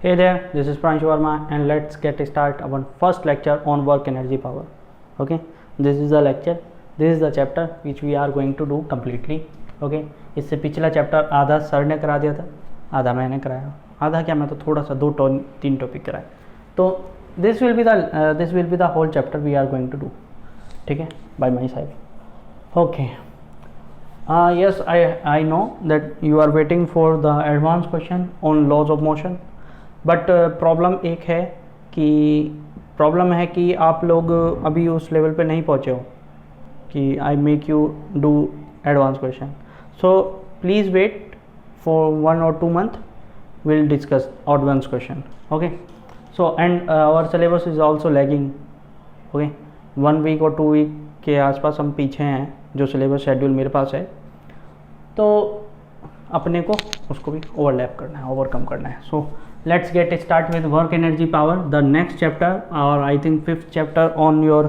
Hey there, this is Pranshu Verma and let's get start our first lecture on work energy power. Okay, this is the lecture, this is the chapter which we are going to do completely. Okay, इससे पिछला chapter आधा sir ने करा दिया था, आधा मैंने कराया, आधा क्या मैं तो थोड़ा सा 2-3 टॉपिक कराए. तो this will be the whole chapter we are going to do. ठीक है, by my side. Okay. Yes, I know that you are waiting for the advanced question on laws of motion. But problem एक है कि आप लोग अभी उस level पे नहीं पहुँचे हो कि I make you do advance question. So please wait for 1 or 2 months, we'll discuss advanced question. Okay, so and our syllabus is also lagging. Okay, 1 week or 2 week के आसपास हम पीछे हैं जो सिलेबस शेड्यूल मेरे पास है, तो अपने को उसको भी ओवरलैप करना है, ओवरकम करना है. सो let's get start with work energy power, the next chapter, or I think 5th chapter on your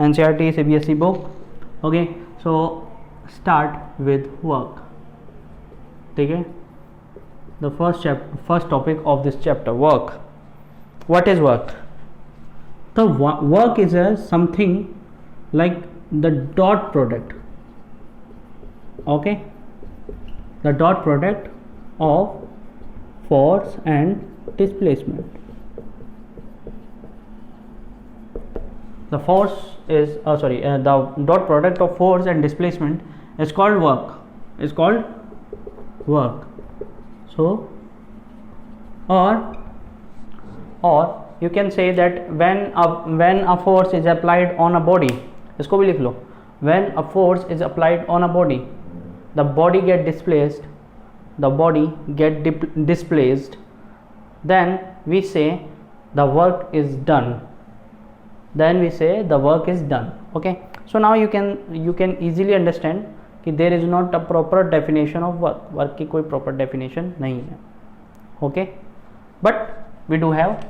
NCERT CBSE book. Okay, so start with work. ठीक है, the first topic of this chapter, work. What is work? The work is something like the dot product. Okay, the dot product of force and displacement. The force is the dot product of force and displacement is called work. So or you can say that when a force is applied on a body, इसको भी लिख लो, when a force is applied on a body, the body get displaced, then we say the work is done. Okay, so now you can easily understand कि there is not a proper definition of work की कोई proper definition नहीं है. Okay, but we do have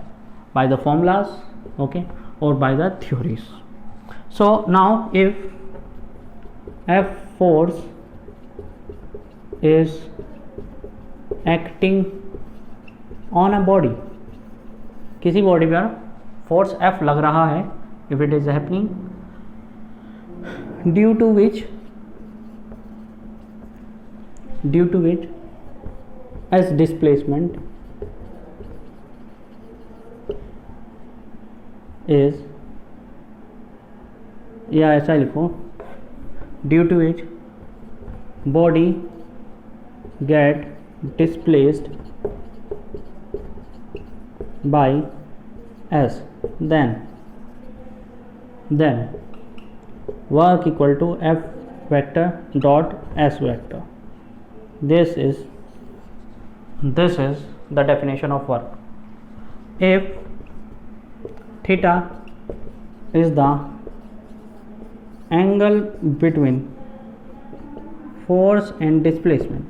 by the formulas, okay, or by the theories. So now if F force is acting on a body, किसी body पर force F लग रहा है, if it is happening, due to which as displacement is, या ऐसा लिखो, due to which body get displaced by S, then work equal to F vector dot S vector. This is the definition of work. If theta is the angle between force and displacement,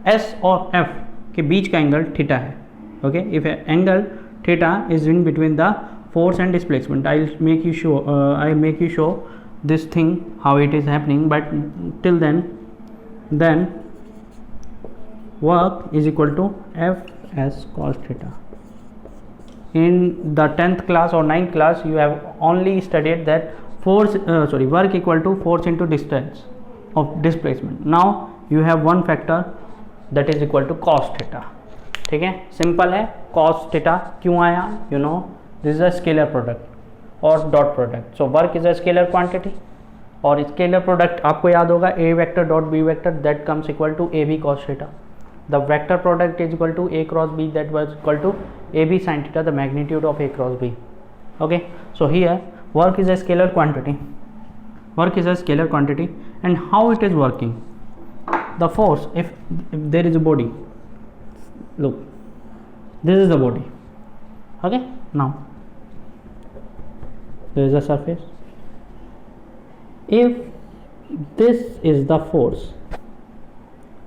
S और F के बीच का angle theta है. Okay, if angle theta is in between the force and displacement, I make you show this thing how it is happening, but till then work is equal to F as cos theta. In the 10th class or 9th class you have only studied that work equal to force into distance of displacement. Now you have one factor that is equal to cos theta. ठीक है, simple है. cos theta क्यों आया, you know, this is a scalar product और dot product. So work is a scalar quantity, और scalar product आपको याद होगा A vector dot B vector that comes equal to A B cos theta. The vector product is equal to A cross B that was equal to A B sine theta, the magnitude of A cross B. Okay, so here work is a scalar quantity. And how it is working? The force, if there is a body, look, this is the body. Okay, now there is a surface. If this is the force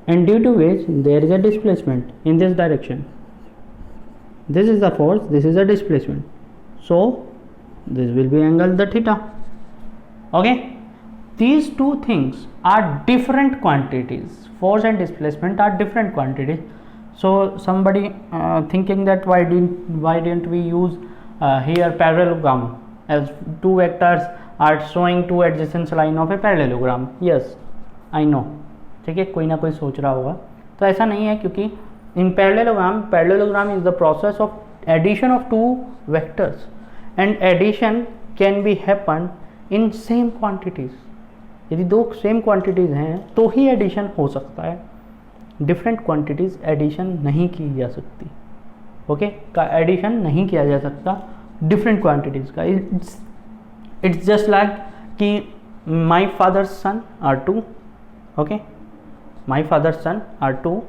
and due to which there is a displacement in this direction, this is the force, this is the displacement, so this will be angle the theta. Okay, these two things are different quantities. Force and displacement are different quantities. So somebody thinking that why didn't we use here parallelogram, as two vectors are showing two adjacent line of a parallelogram. Yes, I know. ठीक है, कोई ना कोई सोच रहा होगा. तो ऐसा नहीं है, क्योंकि in parallelogram is the process of addition of two vectors, and addition can be happen in same quantities. यदि दो सेम क्वांटिटीज़ हैं तो ही एडिशन हो सकता है, डिफरेंट क्वांटिटीज़ एडिशन नहीं की जा सकती. ओके, का एडिशन नहीं किया जा सकता डिफरेंट क्वांटिटीज़ का. इट्स जस्ट लाइक कि my father's son are two. Okay, my father's son are two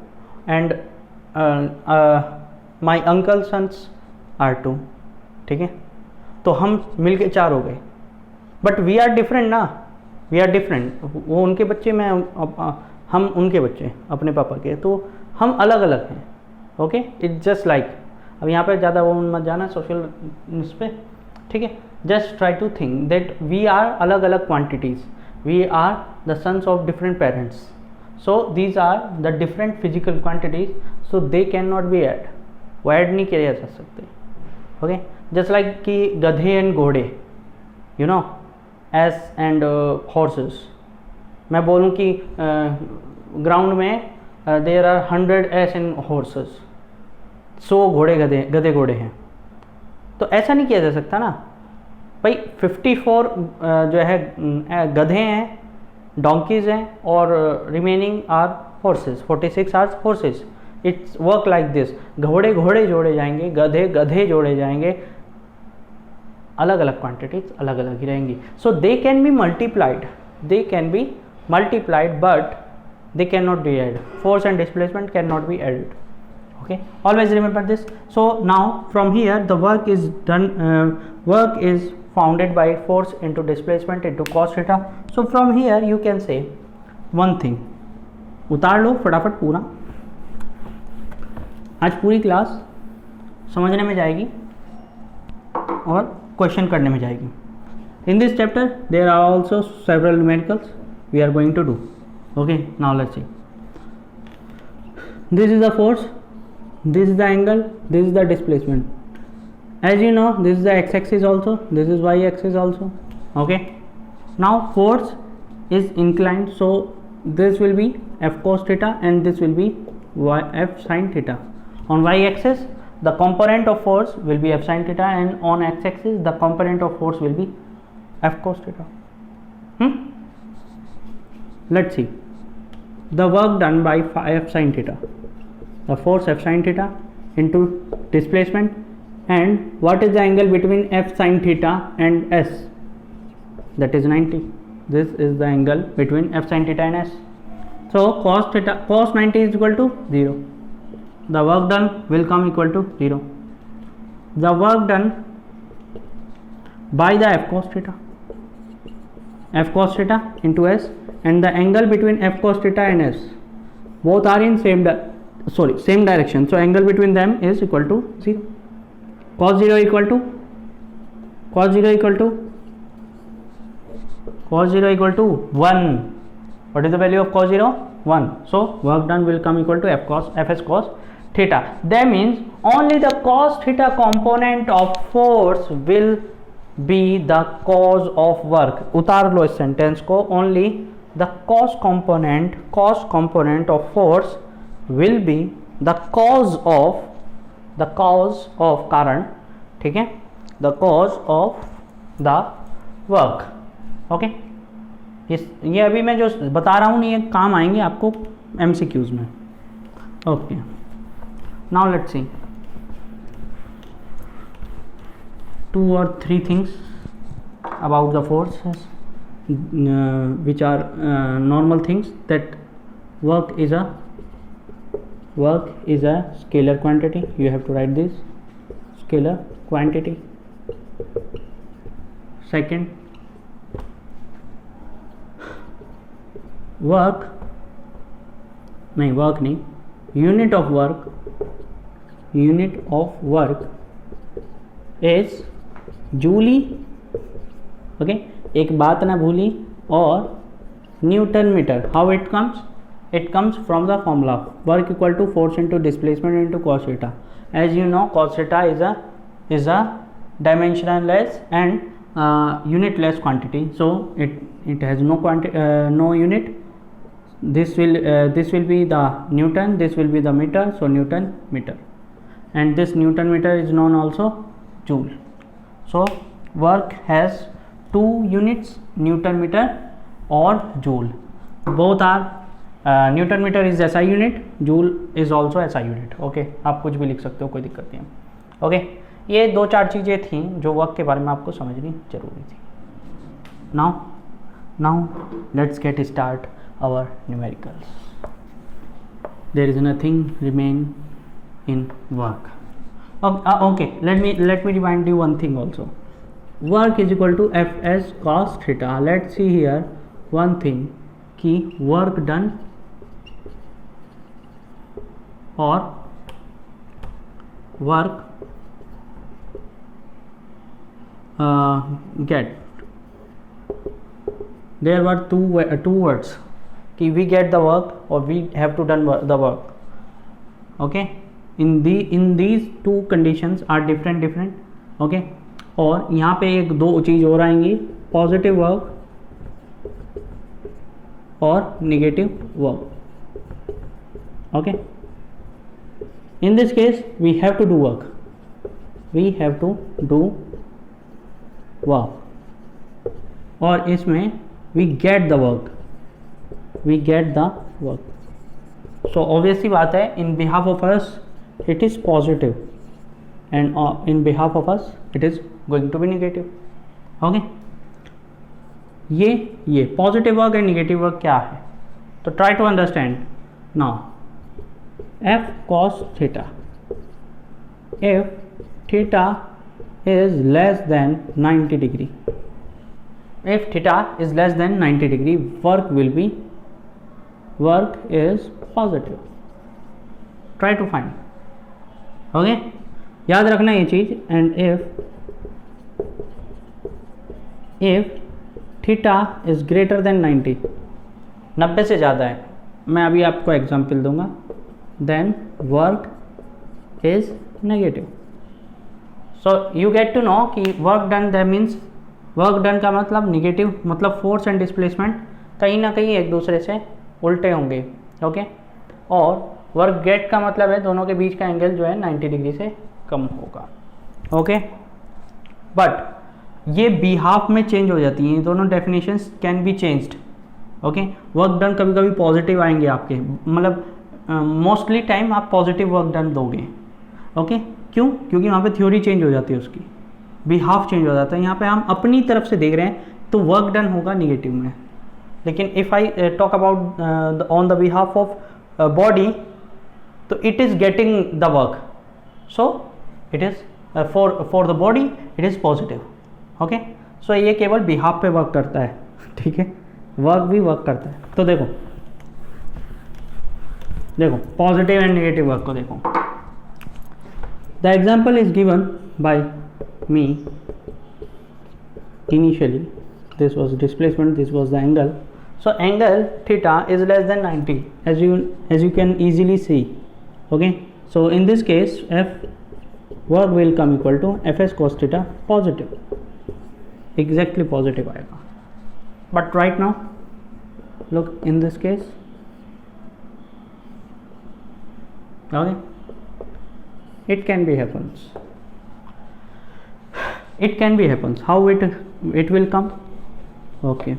and my uncle sons are two. ठीक है, तो हम मिलके 4 हो गए, बट वी आर डिफरेंट ना, वी आर डिफरेंट. वो उनके बच्चे, मैं हम उनके बच्चे अपने पापा के, तो हम अलग अलग हैं. ओके, इट्स जस्ट लाइक, अब यहाँ पे ज़्यादा वो मत जाना सोशल इस पे. ठीक है, just try to think that we are अलग अलग quantities, we are the sons of different parents. So these are the different physical quantities, so they can not be add, वो ऐड नहीं किए जा सकते. ओके, जस्ट लाइक कि गधे and घोड़े, you know, ass and horses. मैं बोलूँ कि ग्राउंड में there are 100 ass and horses, 100 गधे घोड़े हैं, तो ऐसा नहीं किया जा सकता ना भाई. 54 जो है गधे हैं, डोंकीज हैं, और remaining are horses, 46 are horses. It's work like this. घोड़े जोड़े जाएंगे, गधे जोड़े जाएंगे, अलग अलग क्वांटिटीज अलग अलग ही रहेंगी. So they can be multiplied, but they cannot be added. Force and displacement cannot be added. Okay, always remember this. So now from here the work is done, work is founded by force into displacement into cos theta. So from here you can say one thing, उतार लो फटाफट पूरा. आज पूरी class समझने में जाएगी और question करने में जाएगी. In this chapter there are also several numericals we are going to do. Okay, now let's see. This is the force, this is the angle, this is the displacement. As you know, this is the x-axis also, this is y-axis also. Okay, now force is inclined, so this will be f cos theta and this will be f sin theta. On y-axis the component of force will be f sin theta, and on x-axis the component of force will be f cos theta. Let's see the work done by f sin theta, the force f sin theta into displacement, and what is the angle between f sin theta and s, that is 90. This is the angle between f sin theta and s. So cos 90 is equal to 0. The work done will come equal to 0. The work done by the f cos theta into s, and the angle between f cos theta and s, both are in same direction, so angle between them is equal to 0. Cos 0 equal to 1. What is the value of cos 0? 1. So work done will come equal to fs cos theta. That means only the cos theta component of force will be the cause of work. उतार लो इस sentence को. only the cos component of force will be the cause of कारण. ठीक है, the cause of the work. Okay, ये अभी मैं जो बता रहा हूँ ये काम आएंगे आपको MCQs में. Okay, now let's see 2 or 3 things about the forces, which are normal things, that work is a scalar quantity. You have to write this scalar quantity. Second, unit of work is joule. Okay, एक बात ना भूली. और newton metre. How it comes? it comes from the formula work equal to force into displacement into cos theta. As you know, cos theta is a dimensionless and unitless quantity, so it has no unit. This will be the Newton, this will be the meter, so Newton meter, and this Newton meter is known also joule. So work has two units, Newton meter or joule. Both are Newton meter is SI unit, joule is also SI unit. Okay, आप कुछ भी लिख सकते हो, कोई दिक्कत नहीं है. ओके, ये 2-4 चीज़ें थी जो वर्क के बारे में आपको समझनी जरूरी थी. Now let's get start our numericals. There is nothing remain in work. Okay, let me remind you one thing also. Work is equal to Fs cos theta. Let's see here one thing, कि work done or work get. There were two words, कि we get the work or we have to done the work. Okay, in these two conditions are different. Okay, और यहाँ पे एक दो चीज़ और आएंगी, पॉजिटिव वर्क और negative work. Okay, in this case we have to do work, और इसमें we get the work. So obviously बात है, in behalf of us it is positive and in behalf of us it is going to be negative. Okay, ये positive work and negative work क्या है, तो try to understand now. F cos theta, if theta is less than 90 degree, if theta is less than 90 degree, work is positive. Try to find. Okay, याद रखना ये चीज़. And if theta is greater than 90 से ज़्यादा है, मैं अभी आपको एग्जांपल दूंगा, then work is negative. So you get to know कि work done that means, work done का मतलब नेगेटिव, मतलब फोर्स एंड डिस्प्लेसमेंट कहीं ना कहीं एक दूसरे से उल्टे होंगे. ओके, और वर्क गेट का मतलब है दोनों के बीच का एंगल जो है 90 डिग्री से कम होगा. ओके, बट ये बिहाफ में चेंज हो जाती हैं, दोनों definitions can be changed. Okay, work done कभी कभी पॉजिटिव आएंगे आपके, मतलब मोस्टली टाइम आप पॉजिटिव वर्क डन दोगे. ओके, क्यों? क्योंकि वहाँ पे थ्योरी चेंज हो जाती है, उसकी बिहाफ चेंज हो जाता है. यहाँ पे हम अपनी तरफ से देख रहे हैं तो वर्क डन होगा निगेटिव में. लेकिन if I talk about on the behalf of body, तो it is getting the work, so it is for the body it is positive. okay, so ये केवल बिहाफ पे वर्क करता है. ठीक है, वर्क भी वर्क करता है. तो देखो पॉजिटिव एंड नेगेटिव वर्क को देखो. The example is given by me initially. This was displacement, this was the angle. so angle theta is less than 90, as you can easily see. Okay, so in this case F work will come equal to Fs cos theta, positive, exactly positive आएगा. But right now look in this case. Okay, it can be happens. How it will come? Okay,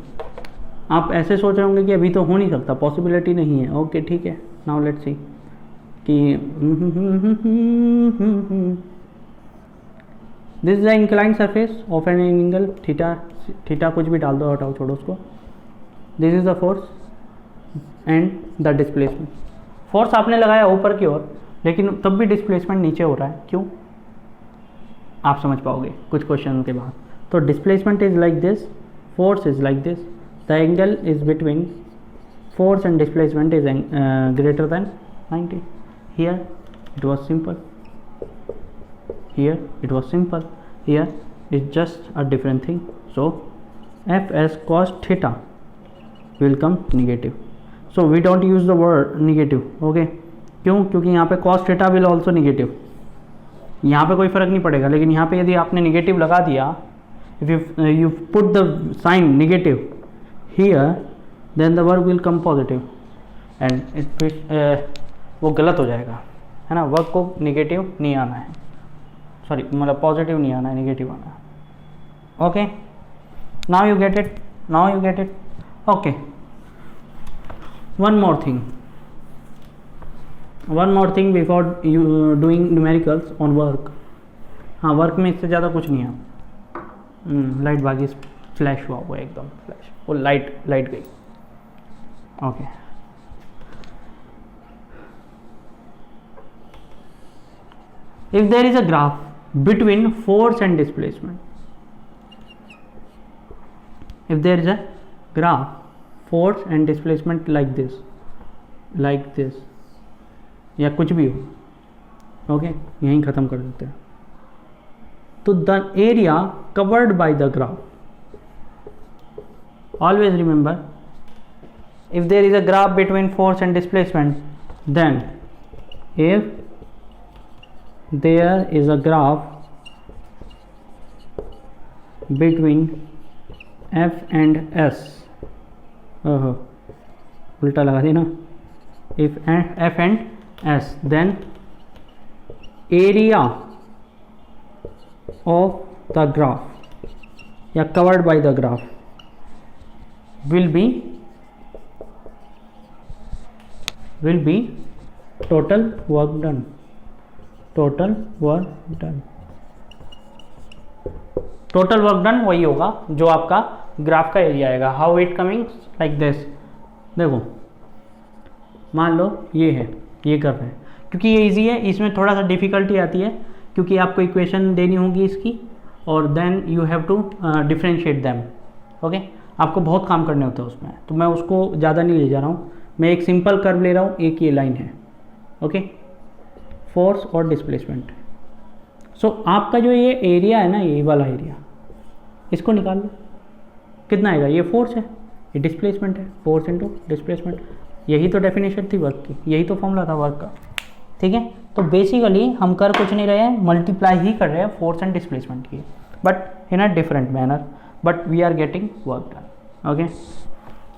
आप ऐसे सोच रहे होंगे कि अभी तो हो नहीं सकता, पॉसिबिलिटी नहीं है. ओके, ठीक है, नाउ लेट्स सी कि this is the inclined surface of an angle theta कुछ भी डाल दो, हटाओ, छोड़ो उसको. This is the force and the displacement. Force आपने लगाया ऊपर की ओर, लेकिन तब भी डिस्प्लेसमेंट नीचे हो रहा है. क्यों? आप समझ पाओगे कुछ क्वेश्चन के बाद. तो displacement is like this, force is like this, the angle is between force and displacement is greater than 90. Here it was simple, here it's just a different thing. So F as cos theta will come negative. So we don't use the word negative. Okay, क्यों? क्योंकि यहाँ पे cos theta will also negative. यहाँ पे कोई फ़र्क नहीं पड़ेगा, लेकिन यहाँ पे यदि आपने निगेटिव लगा दिया, if you put the sign negative here, then the work will come positive and it वो गलत हो जाएगा, है ना. वर्क को निगेटिव नहीं आना है, सॉरी मतलब पॉजिटिव नहीं आना है, निगेटिव आना है. Okay, now you get it, now you get it. Okay, one more thing before you doing numericals on work. हाँ, वर्क में इससे ज़्यादा कुछ नहीं है. लाइट भागी, फ्लैश हुआ वो एकदम फ्लैश, वो लाइट गई. Okay, if there is a graph between force and displacement, if there is a graph force and displacement like this या कुछ भी हो, ओके, यहीं ख़त्म कर देते हैं. तो the area covered by the graph, always remember, if there is a graph between force and displacement, then if there is a graph between F and S, उल्टा लगा दी ना, if F and S, then area of the graph या covered by the graph will be total work done. Total work done वही होगा जो आपका graph का area आएगा. How it coming like this. देखो, मान लो ये है, ये कर रहे हैं, क्योंकि ये इजी है. इसमें थोड़ा सा डिफ़िकल्टी आती है क्योंकि आपको इक्वेशन देनी होगी इसकी, और then you have to differentiate them. Okay, आपको बहुत काम करने होते हैं उसमें, तो मैं उसको ज़्यादा नहीं ले जा रहा हूँ. मैं एक सिंपल कर्व ले रहा हूँ, एक ये लाइन है. ओके, फोर्स और डिस्प्लेसमेंट. सो आपका जो ये एरिया है ना, ये वाला एरिया, इसको निकाल लो. कितना आएगा? ये फोर्स है, ये डिस्प्लेसमेंट है. फोर्स इनटू डिस्प्लेसमेंट, यही तो डेफिनेशन थी वर्क की, यही तो फॉर्मूला था वर्क का. ठीक है, तो बेसिकली हम कर कुछ नहीं रहे हैं, मल्टीप्लाई ही कर रहे हैं फोर्स एंड डिस्प्लेसमेंट की, but in a different manner, but we are getting work done. Okay,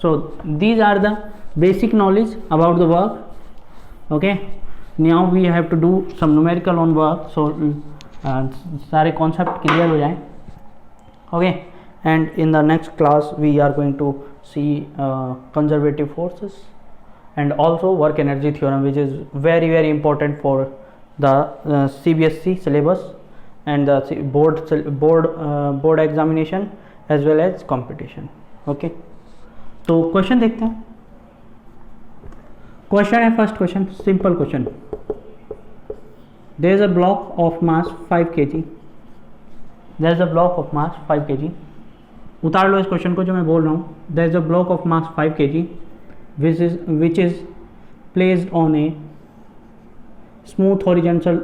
so these are the basic knowledge about the work. Okay, now we have to do some numerical on work, so सारे concept clear हो जाएं. Okay, and in the next class we are going to see conservative forces and also work energy theorem, which is very important for the CBSE syllabus and the board examination as well as competition. Okay, तो question देखते हैं. Question है, first question, simple question. There is a block of mass 5 kg. There is a block of mass 5 kg. उतार लो इस question को जो मैं बोल रहा हूँ. There is a block of mass 5 kg which is placed on a smooth horizontal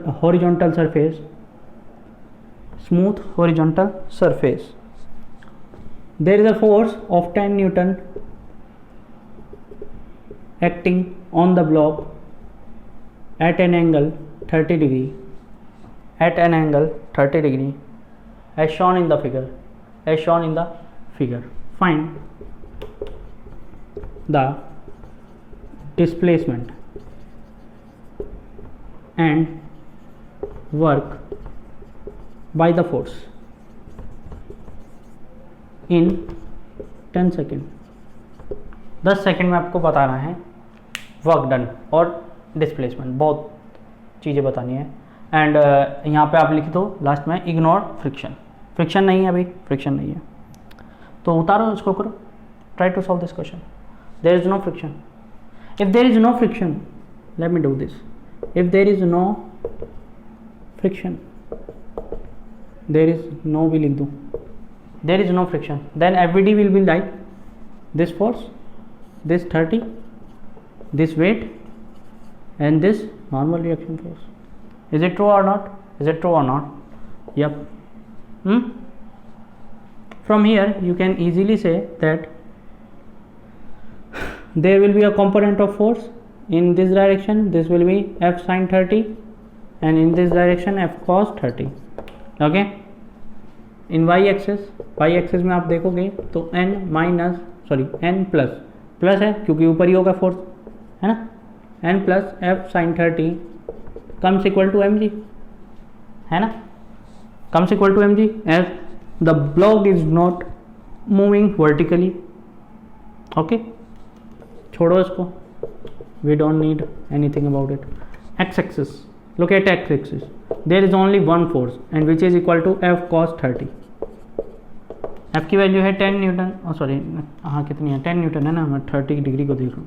surface. There is a force of 10 Newton acting on the block at an angle 30 degree as shown in the figure. Find the displacement and work by the force in 10 seconds. 10 second में आपको बताना है work done और displacement, बहुत चीज़ें बतानी है. And यहाँ पे आप लिख दो लास्ट में इग्नोर फ्रिक्शन नहीं है, अभी फ्रिक्शन नहीं है, तो उतारो इसको, करो, try to solve this question. There is no friction. If there is no friction, let me do this. If there is no friction, there is no भी लिख दूँ, there is no friction, then everyday will be like this force, this 30, this weight and this normal reaction force. Is it true or not? Yep. From here you can easily say that there will be a component of force in this direction, this will be F sin 30, and in this direction F cos 30. Okay, in y axis में आप देखोगे तो n plus है क्योंकि ऊपर ही होगा force, है ना, n plus F sin 30 comes equal to mg, है ना, comes equal to mg as the block is not moving vertically. Okay, छोड़ो इसको, we don't need anything about it. X axis, look at x axis, there is only one force and which is equal to F cos 30. F की value है 10 Newton, sorry हाँ कितनी है, 10 Newton है ना, मैं 30 डिग्री को देख रहा हूँ.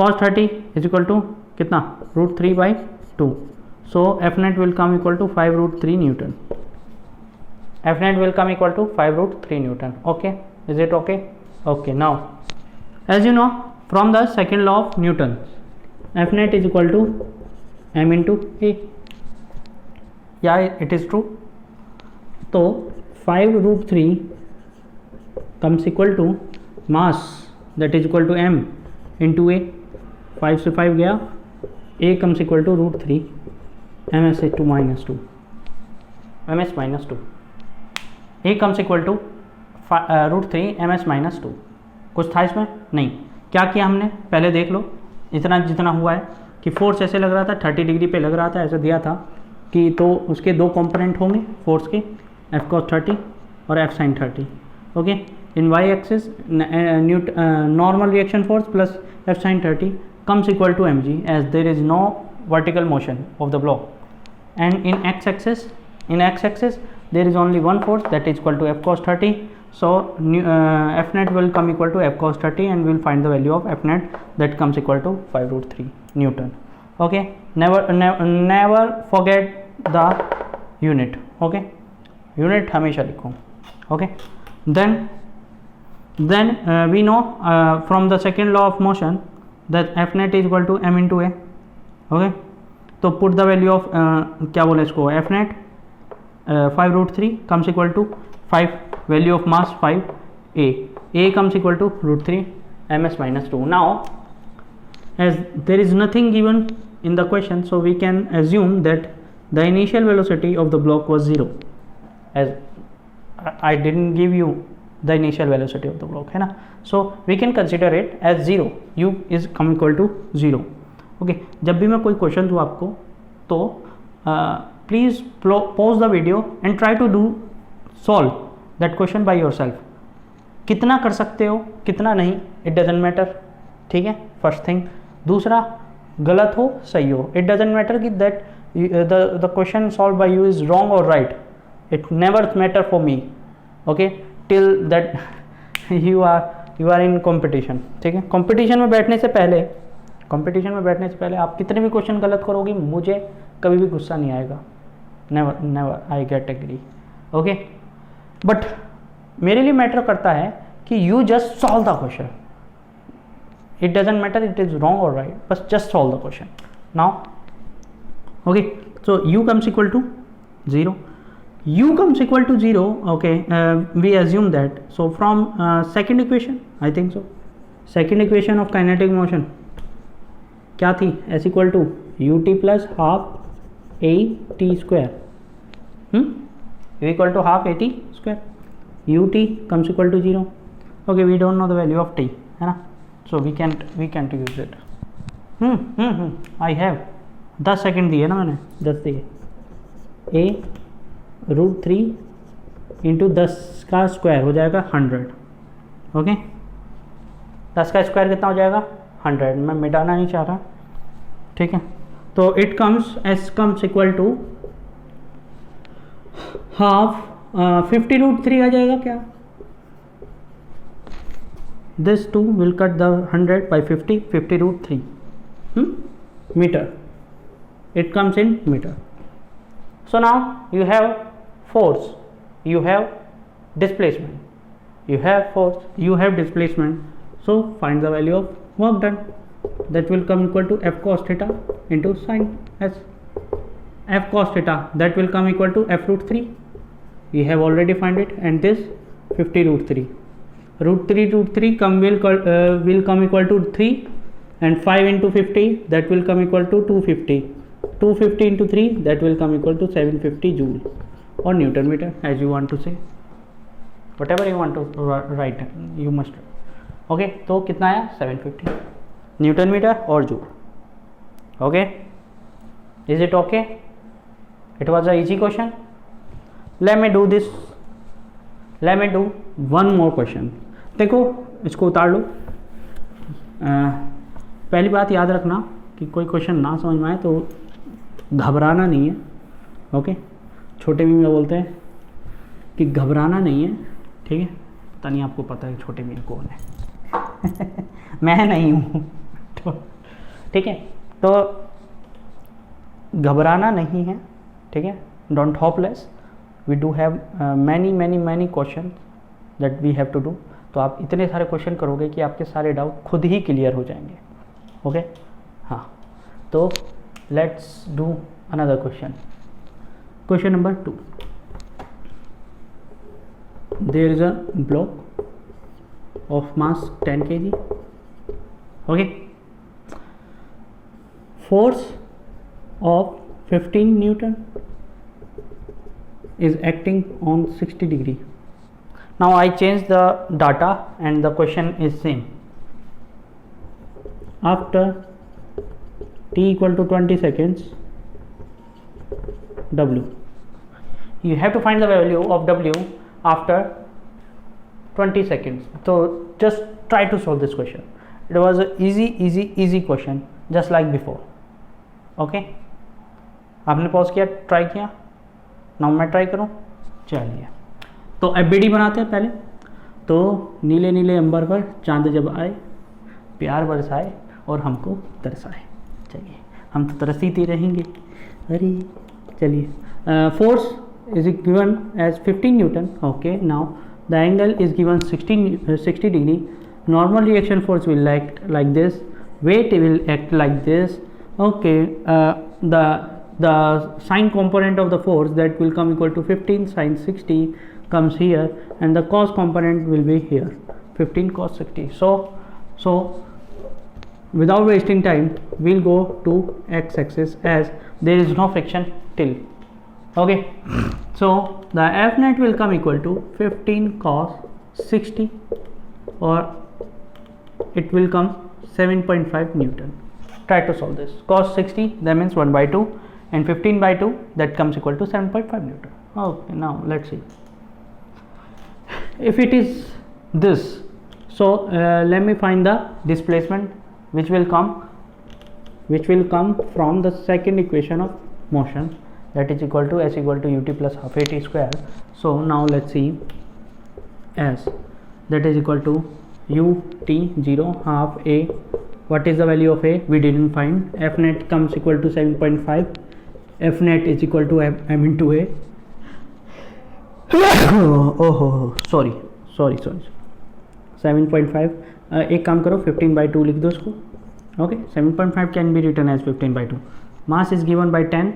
cos 30 इज इक्वल टू कितना, √3/2. सो F net will come equal to 5√3 Newton. F net will come equal to 5√3 Newton. Okay, is it okay? Okay, now as you know from the second law of Newton, F net is equal to m into a. Yeah, it is true. तो 5√3 comes equal to mass that is equal to m into a. 5 से 5 गया, a comes equal to √3 ms to minus 2, ms minus 2. a comes equal to √3 ms minus 2. कुछ था इसमें? नहीं. क्या किया हमने, पहले देख लो, इतना जितना हुआ है कि फोर्स ऐसे लग रहा था 30 डिग्री पे लग रहा था, ऐसे दिया था कि तो उसके दो कंपोनेंट होंगे फोर्स के, F cos 30 और F sin 30. Okay, in y axis normal reaction force plus F sin 30 comes equal to mg as there is no vertical motion of the block, and in x axis there is only one force that is equal to F cos 30. So F net will come equal to F cos 30 and we will find the value of F net that comes equal to 5√3 Newton. Okay, never forget the unit. Okay, unit हमेशा लिखो. Okay, then we know from the second law of motion that F net is equal to m into a. Okay, तो put the value of क्या बोले इसको, F net 5√3 comes equal to 5, value of mass 5, a comes equal to √3 ms minus 2. Now as there is nothing given in the question, so we can assume that the initial velocity of the block was 0, as I didn't give you the initial velocity of the block, है ना, so we can consider it as 0, u is come equal to 0. okay, जब भी मैं कोई question दूँ आपको तो please pause the video and try to do solve that question by yourself. कितना कर सकते हो कितना नहीं, it doesn't matter. ठीक है, फर्स्ट थिंग. दूसरा, गलत हो सही हो, it doesn't matter कि that the question solved by you is wrong or right. It never matter for me. Okay, till that you are in competition. ठीक है, कंपटीशन में बैठने से पहले आप कितने भी क्वेश्चन गलत करोगे मुझे कभी भी गुस्सा नहीं आएगा. Never I get agree. Okay, but मेरे लिए मैटर करता है कि you just solve the question. It doesn't matter it is wrong और राइट, बस just solve the question now. Okay, so u comes equal to 0. u comes equal to 0. okay, we assume that. So from second equation, I think so, second equation of kinetic motion क्या थी, s equal to ut plus half a t square. U equal to half at square. ut comes equal to 0. okay, we don't know the value of t, है ना, so we can't use it. I have 10 second दिए ना मैंने, 10 दिए. a √3 into 10 का square हो जाएगा 100. Okay, 10 का स्क्वायर कितना हो जाएगा 100. मैं मिटाना नहीं चाह रहा. ठीक है, तो it comes s comes equal to half 50√3 आ जाएगा क्या. This 2 will cut the 100 by 50√3 metre. It comes in meter. So now you have force, you have displacement, you have force, you have displacement. So find the value of work done. That will come equal to F cos theta into sin s. F cos theta that will come equal to F √3. We have already find it, and this 50√3. √3 come will come equal to 3, and 5 into 50 that will come equal to 250. 250 into 3 that will come equal to 750 joule or Newton meter, as you want to say, whatever you want to write you must. Okay तो कितना आया 750 Newton metre और joule. Okay, is it okay? It was a easy question. Late me do this, late me do one more question. देखो इसको उतार लो. पहली बात याद रखना कि कोई क्वेश्चन ना समझ में आए तो घबराना नहीं है. ओके, छोटे मी में बोलते हैं कि घबराना नहीं है, ठीक है. पता नहीं आपको पता है छोटे मी कौन है? मैं नहीं हूँ. तो ठीक है, तो घबराना नहीं है, ठीक है. Don't hopeless, we do have many many many question that we have to do. तो आप इतने सारे क्वेश्चन करोगे कि आपके सारे डाउट खुद ही क्लियर हो जाएंगे. ओके, हाँ. तो let's do another question. Question number 2. There is a block of mass 10 kg. Okay, force of 15 Newton is acting on 60 degree. Now I change the data and the question is same. After t equal to 20 seconds, W, you have to find the value of W after 20 seconds. So just try to solve this question. It was a easy question just like before. Okay, आपने pause किया, try किया. Now मैं try करूं. चलिए, तो FBD बनाते हैं पहले. तो नीले नीले अंबर पर चांद जब आए, प्यार बरसाए और हमको तरसाए. चलिए, हम तो तरसते रहेंगे. अरे चलिए, force is given as 15 Newton. Okay, now the angle is given 60 degree. Normal reaction force will act like this, weight will act like this. Okay, the sine component of the force that will come equal to 15 sine 60 comes here, and the cos component will be here, 15 cos 60. So without wasting time we'll go to x axis as there is no friction till. Okay, so the F net will come equal to 15 cos 60 or it will come 7.5 Newton. Try to solve this. Cos 60 that means 1 by 2 and 15 by 2 that comes equal to 7.5 Newton. Okay, now let's see if it is this. So let me find the displacement which will come from the second equation of motion, that is equal to s equal to ut plus half at square. So now let's see, s that is equal to ut 0 half a. What is the value of a? We didn't find. F net comes equal to 7.5. F net is equal to m into a. oh sorry 7.5. एक काम करो, 15 by 2 लिख दो इसको. Okay, 7.5 can be written as 15 by 2. Mass is given by 10.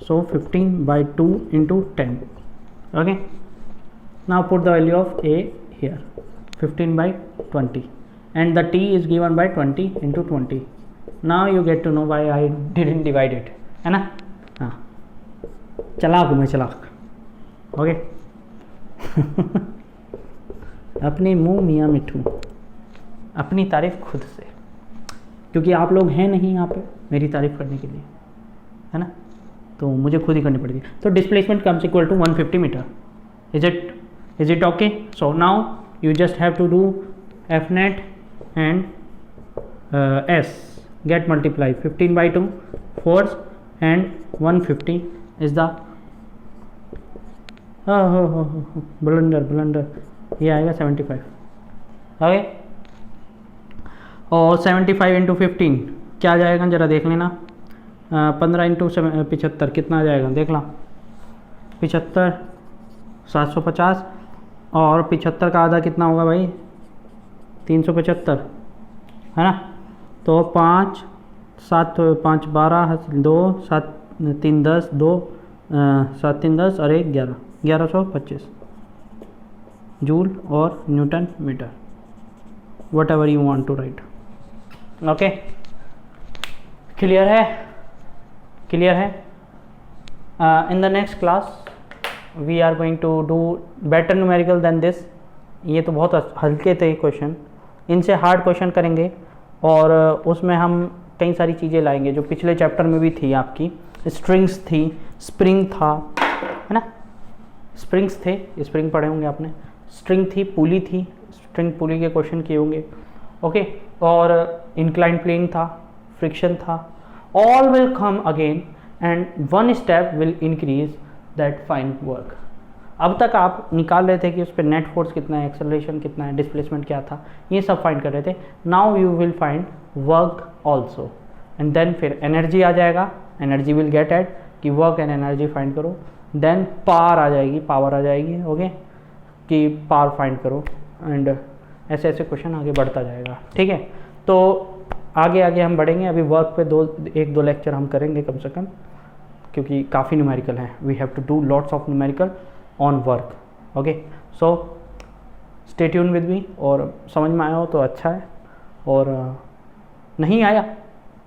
So 15 by 2 into 10. Okay, now put the value of a here, 15 by 20, and the t is given by 20 into 20. Now you get to know why I didn't divide it, है ना. हाँ, चलाक हूँ मैं, चलाक. Okay. अपने मुंह मियाँ मिठू, अपनी तारीफ खुद से, क्योंकि आप लोग हैं नहीं यहाँ पे मेरी तारीफ करने के लिए, है ना. तो मुझे खुद ही करनी पड़ेगी. तो displacement comes equal to 150 metre. Is it okay? So now you just have to do F net and S get multiply 15 by 2 force and 150 is the blunder. ये आएगा 75. ओके, और 75 इंटू 15 क्या आ जाएगा जरा देख लेना. 15 इंटू 75 कितना आ जाएगा देख ला. 75 750 और 75 का आधा कितना होगा भाई? 375, है ना. तो 5 7 5 12 2 7 3 10 2 7 3 10 और 1 11 1125 जूल और newton metre. whatever you want to write. Okay, clear है? Clear है? In the next class we are going to do better numerical than this. ये तो बहुत हल्के थे क्वेश्चन, इनसे हार्ड क्वेश्चन करेंगे और उसमें हम कई सारी चीज़ें लाएंगे जो पिछले चैप्टर में भी थी आपकी. स्ट्रिंग्स थी, स्प्रिंग था, है ना, स्प्रिंग्स थे, स्प्रिंग पढ़े होंगे आपने. स्ट्रिंग थी, पुली थी, स्ट्रिंग पुली के क्वेश्चन किए होंगे. ओके, और इंक्लाइन प्लेन था, फ्रिक्शन था. All will come again and one step will increase that fine work. अब तक आप निकाल रहे थे कि उस पर नेट फोर्स कितना है, एक्सेलरेशन कितना है, डिस्प्लेसमेंट क्या था, ये सब फाइंड कर रहे थे. Now you will find work also and then फिर एनर्जी आ जाएगा, एनर्जी विल गेट एट कि वर्क एंड एनर्जी फाइंड करो. देन पावर आ जाएगी, पावर आ जाएगी. ओके, कि पावर फाइंड करो एंड ऐसे ऐसे क्वेश्चन आगे बढ़ता जाएगा. ठीक है, तो आगे आगे हम बढ़ेंगे. अभी वर्क पे एक दो लेक्चर हम करेंगे कम से कम, क्योंकि काफ़ी न्यूमेरिकल है. We have to do lots of numerical on work. Okay, so stay tune with me. और समझ में आया हो तो अच्छा है, और नहीं आया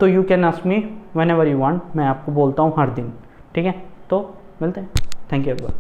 तो you can ask me whenever you want. मैं आपको बोलता हूँ हर दिन. ठीक है, तो मिलते हैं. Thank you everyone.